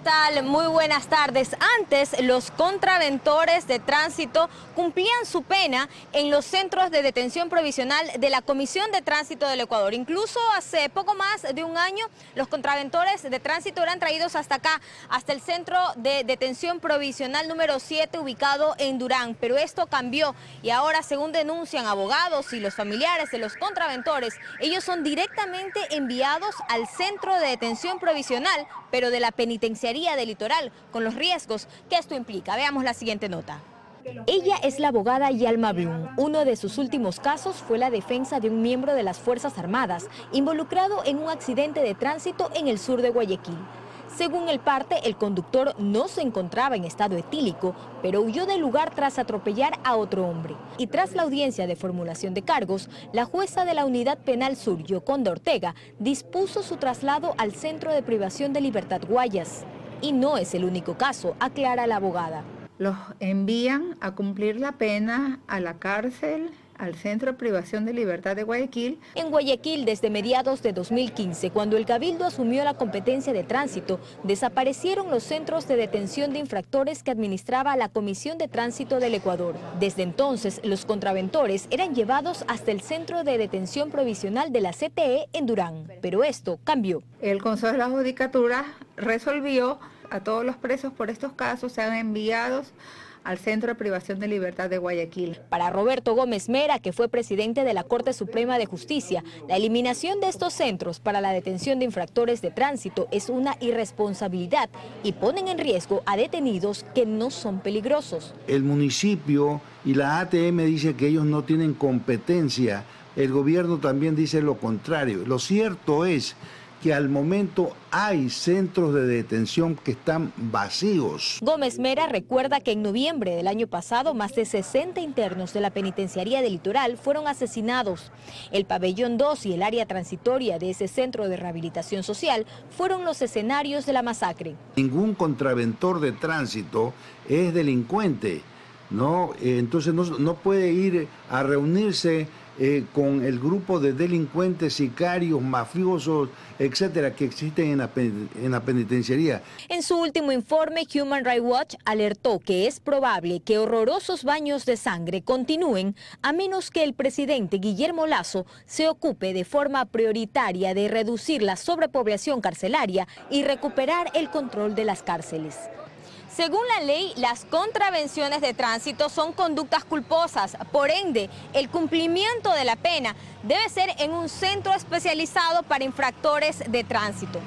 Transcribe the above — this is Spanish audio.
tal? Muy buenas tardes. Antes, los contraventores de tránsito cumplían su pena en los centros de detención provisional de la Comisión de Tránsito del Ecuador. Incluso hace poco más de un año, los contraventores de tránsito eran traídos hasta acá, hasta el centro de detención provisional número 7, ubicado en Durán. Pero esto cambió y ahora, según denuncian abogados y los familiares de los contraventores, ellos son directamente enviados al centro de detención provisional, pero de la Penitenciaría del Litoral, con los riesgos que esto implica. Veamos la siguiente nota. Ella es la abogada Yalma Blum. Uno de sus últimos casos fue la defensa de un miembro de las Fuerzas Armadas involucrado en un accidente de tránsito en el sur de Guayaquil. Según el parte, el conductor no se encontraba en estado etílico, pero huyó del lugar tras atropellar a otro hombre. Y tras la audiencia de formulación de cargos, la jueza de la Unidad Penal Sur, Yoconda Ortega, dispuso su traslado al Centro de Privación de Libertad Guayas. Y no es el único caso, aclara la abogada. Los envían a cumplir la pena a la cárcel, al Centro de Privación de Libertad de Guayaquil. En Guayaquil, desde mediados de 2015, cuando el Cabildo asumió la competencia de tránsito, desaparecieron los centros de detención de infractores que administraba la Comisión de Tránsito del Ecuador. Desde entonces, los contraventores eran llevados hasta el Centro de Detención Provisional de la CTE en Durán, pero esto cambió. El Consejo de la Judicatura resolvió a todos los presos por estos casos sean enviados al Centro de Privación de Libertad de Guayaquil. Para Roberto Gómez Mera, que fue presidente de la Corte Suprema de Justicia, la eliminación de estos centros para la detención de infractores de tránsito es una irresponsabilidad y ponen en riesgo a detenidos que no son peligrosos. El municipio y la ATM dice que ellos no tienen competencia, el gobierno también dice lo contrario. Lo cierto es que al momento hay centros de detención que están vacíos. Gómez Mera recuerda que en noviembre del año pasado más de 60 internos de la Penitenciaría del Litoral fueron asesinados. El pabellón 2 y el área transitoria de ese centro de rehabilitación social fueron los escenarios de la masacre. Ningún contraventor de tránsito es delincuente, ¿no? Entonces no puede ir a reunirse con el grupo de delincuentes, sicarios, mafiosos, etcétera, que existen en la penitenciaría. En su último informe, Human Rights Watch alertó que es probable que horrorosos baños de sangre continúen a menos que el presidente Guillermo Lasso se ocupe de forma prioritaria de reducir la sobrepoblación carcelaria y recuperar el control de las cárceles. Según la ley, las contravenciones de tránsito son conductas culposas. Por ende, el cumplimiento de la pena debe ser en un centro especializado para infractores de tránsito.